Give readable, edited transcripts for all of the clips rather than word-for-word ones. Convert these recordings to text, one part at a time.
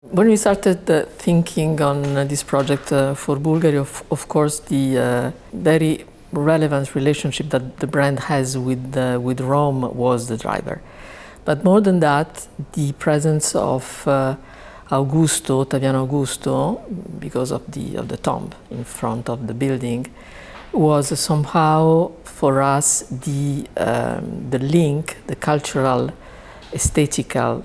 When we started thinking on this project for Bulgari, of course, the very relevant relationship that the brand has with Rome was the driver. But more than that, the presence of Ottaviano Augusto, because of the tomb in front of the building, was somehow for us the link, the cultural, aesthetical,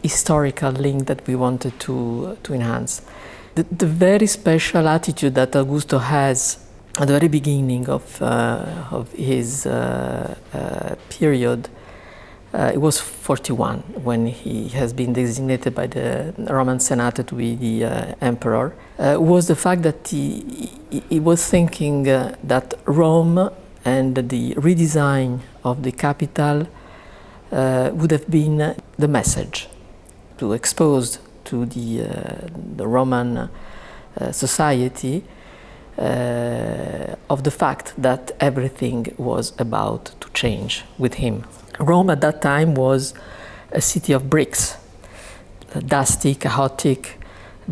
historical link that we wanted to enhance. The very special attitude that Augusto has at the very beginning of his period, it was 41 when he has been designated by the Roman Senate to be the emperor, was the fact that he was thinking that Rome and the redesign of the capital would have been the message to expose to the Roman society of the fact that everything was about to change with him. Rome at that time was a city of bricks, dusty, chaotic,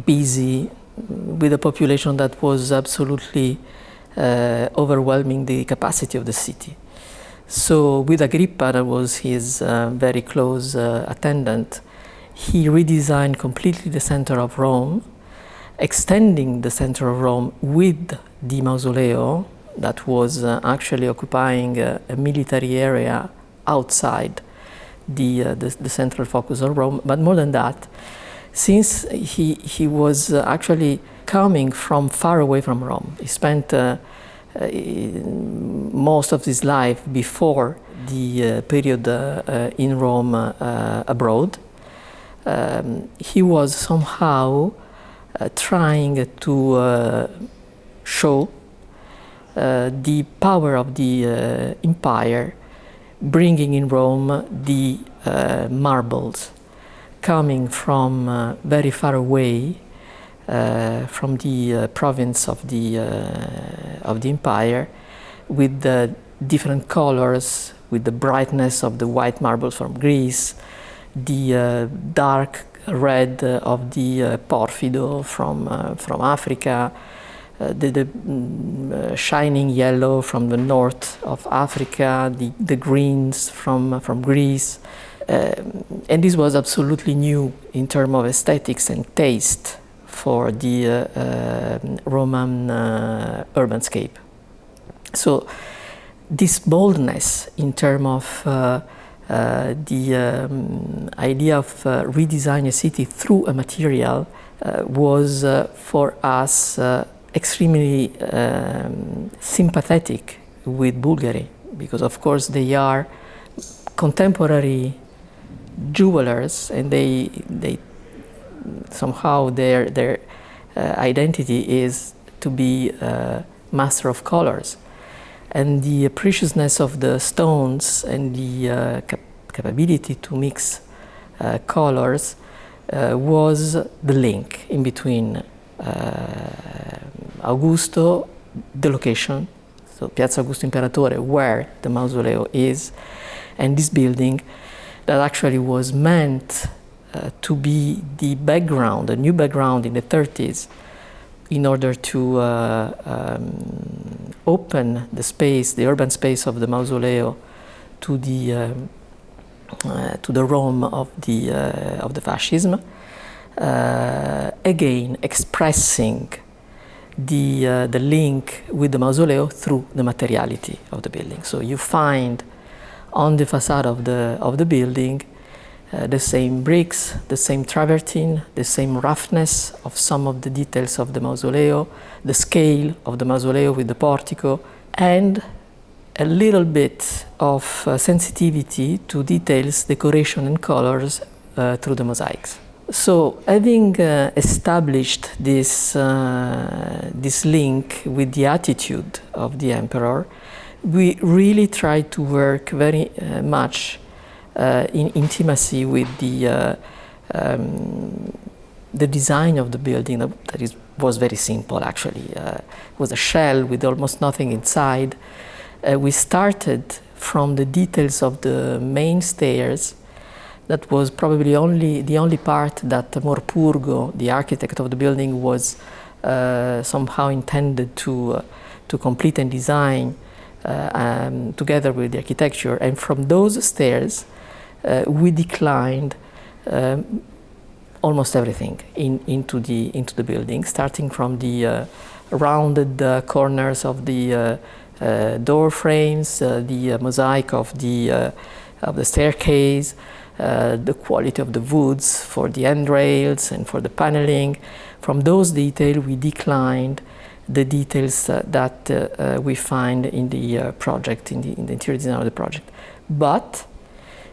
busy, with a population that was absolutely overwhelming the capacity of the city. So with Agrippa, that was his very close attendant, he redesigned completely the center of Rome, extending the center of Rome with the mausoleo that was actually occupying a military area outside the central focus of Rome. But more than that, since he was actually coming from far away from Rome, he spent most of his life before the period in Rome abroad. He was somehow trying to show the power of the empire, bringing in Rome the marbles coming from very far away, from the province of the empire, with the different colors, with the brightness of the white marbles from Greece, the dark red of the porfido from Africa, the shining yellow from the north of Africa, the greens from Greece. And this was absolutely new in terms of aesthetics and taste for the Roman urbanscape. So this boldness in terms of the idea of redesigning a city through a material was for us extremely sympathetic with Bulgari, because of course they are contemporary jewelers, and they somehow their identity is to be master of colors, and the preciousness of the stones and the capability to mix colors was the link in between Augusto, the location, so Piazza Augusto Imperatore, where the mausoleo is, and this building that actually was meant to be the background, a new background in the 30s, in order to open the space, the urban space of the mausoleo, to the Rome of the fascism. Again, expressing the link with the mausoleo through the materiality of the building. So you find on the facade of the building the same bricks, the same travertine, the same roughness of some of the details of the mausoleo, the scale of the mausoleo with the portico, and a little bit of sensitivity to details, decoration and colors through the mosaics. So having established this link with the attitude of the emperor, we really tried to work very much in intimacy with the design of the building. That was very simple, actually. It was a shell with almost nothing inside. We started from the details of the main stairs That was probably the only part that Morpurgo, the architect of the building, was somehow intended to complete and design together with the architecture. And from those stairs, we declined almost everything into the building, starting from the rounded corners of the door frames, the mosaic of the staircase, the quality of the woods for the handrails and for the paneling. From those details, we declined the details that we find in the project, in the interior design of the project. But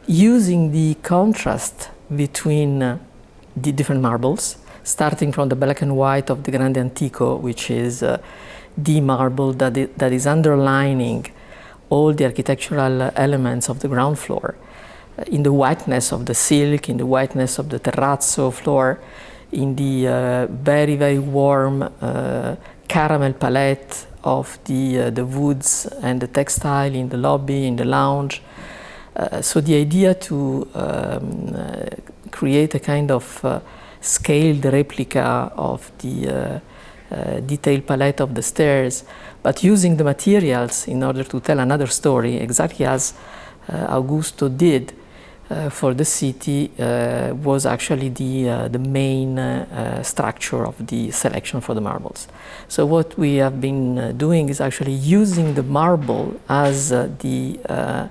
using the contrast between the different marbles, starting from the black and white of the Grande Antico, which is the marble that is underlining all the architectural elements of the ground floor, in the whiteness of the silk, in the whiteness of the terrazzo floor, in the very, very warm caramel palette of the woods and the textile in the lobby, in the lounge. So the idea to create a kind of scaled replica of the detailed palette of the stairs, but using the materials in order to tell another story, exactly as Augusto did for the city, was actually the main structure of the selection for the marbles. So what we have been doing is actually using the marble as the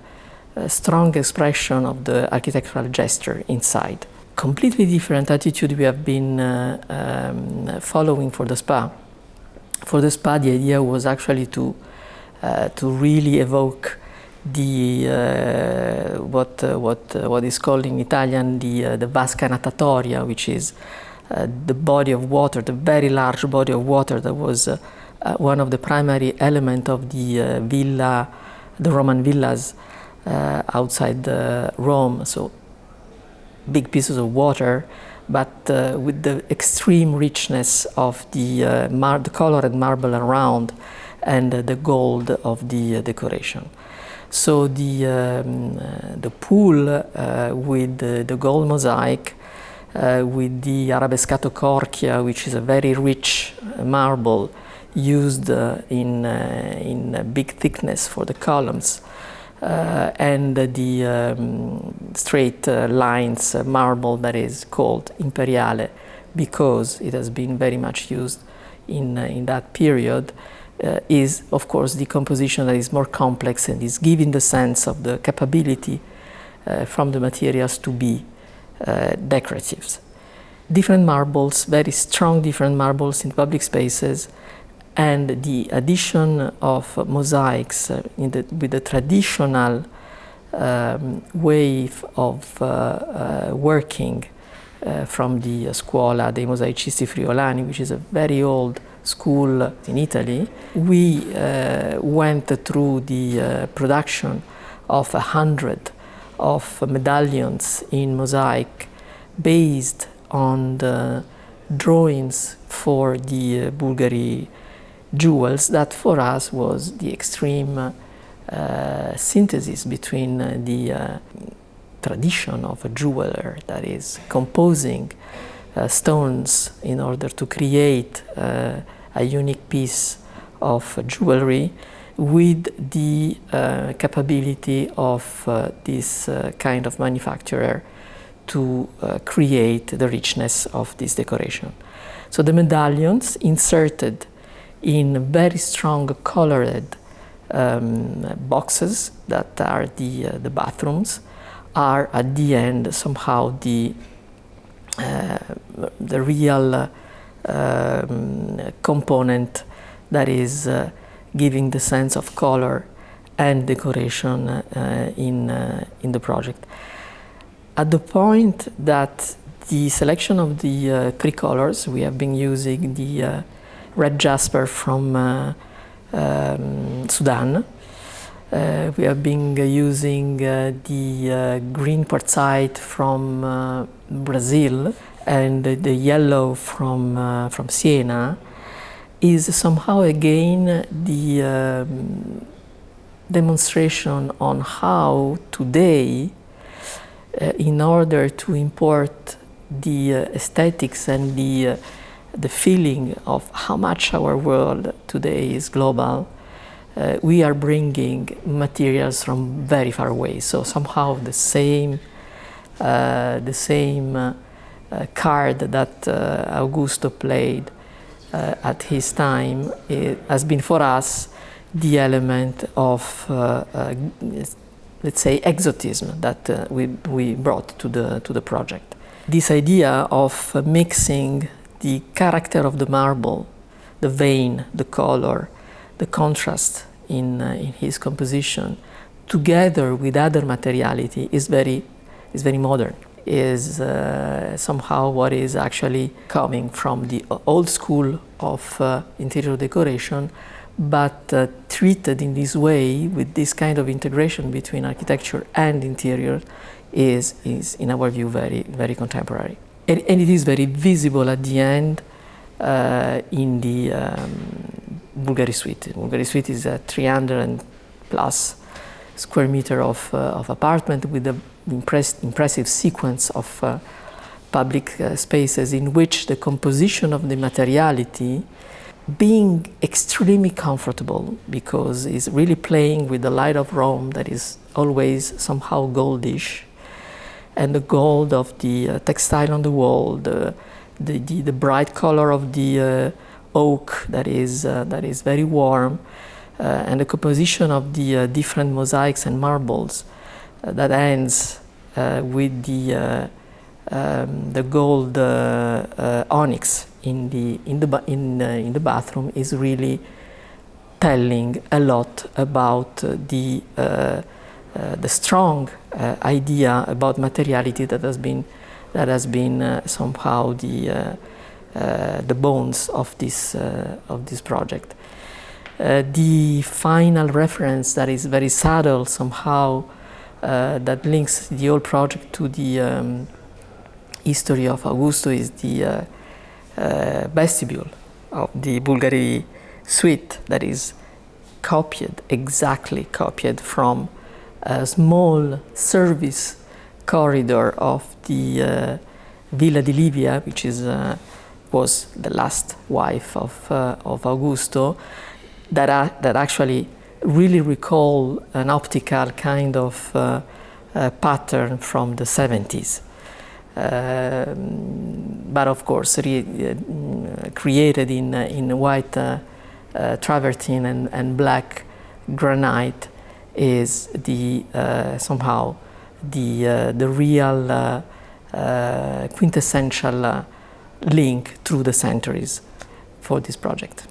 strong expression of the architectural gesture inside. Completely different attitude we have been following for the spa. For the spa, the idea was actually to really evoke the what is called in Italian the vasca natatoria, which is the body of water, the very large body of water that was one of the primary elements of the villa, the Roman villas outside Rome. So big pieces of water, but with the extreme richness of the colored marble around and the gold of the decoration. So the pool with the gold mosaic, with the arabescato corchia, which is a very rich marble used in big thickness for the columns, and the straight lines marble that is called imperiale because it has been very much used in that period, is of course the composition that is more complex and is giving the sense of the capability from the materials to be decoratives. Different marbles, very strong different marbles in public spaces, and the addition of mosaics with the traditional way of working from the Scuola dei Mosaicisti Friulani, which is a very old school in Italy. We went through the production of 100 of medallions in mosaic based on the drawings for the Bulgari jewels. That for us was the extreme synthesis between the tradition of a jeweler that is composing stones in order to create a unique piece of jewelry with the capability of this kind of manufacturer to create the richness of this decoration. So the medallions inserted in very strong colored boxes that are the bathrooms are at the end somehow the real component that is giving the sense of color and decoration in the project. At the point that the selection of the three colors, we have been using the red jasper from Sudan. We have been using the green quartzite from Brazil and the yellow from Siena. Is somehow again the demonstration on how today in order to import the aesthetics and the feeling of how much our world today is global, we are bringing materials from very far away. So somehow the same card that Augusto played at his time has been for us the element of, let's say, exotism that we brought to the project. This idea of mixing the character of the marble, the vein, the color, the contrast in his composition, together with other materiality is very modern. Is somehow what is actually coming from the old school of interior decoration, but treated in this way with this kind of integration between architecture and interior is in our view very contemporary. And it is very visible at the end in the Bulgari suite. Bulgari suite is a 300 and plus square meter of apartment with an impressive sequence of public spaces in which the composition of the materiality being extremely comfortable, because it's really playing with the light of Rome that is always somehow goldish, and the gold of the textile on the wall, the bright color of the oak that is very warm, and the composition of the different mosaics and marbles that ends with the gold onyx in the bathroom is really telling a lot about the strong idea about materiality that has been somehow the bones of this project. The final reference that is very subtle somehow, that links the whole project to the history of Augusto, is the vestibule of the Bulgari suite that is exactly copied from a small service corridor of the Villa di Livia, which was the last wife of Augusto, that actually really recall an optical kind of pattern from the 70s. But of course created in white travertine and black granite is somehow the real quintessential link through the centuries for this project.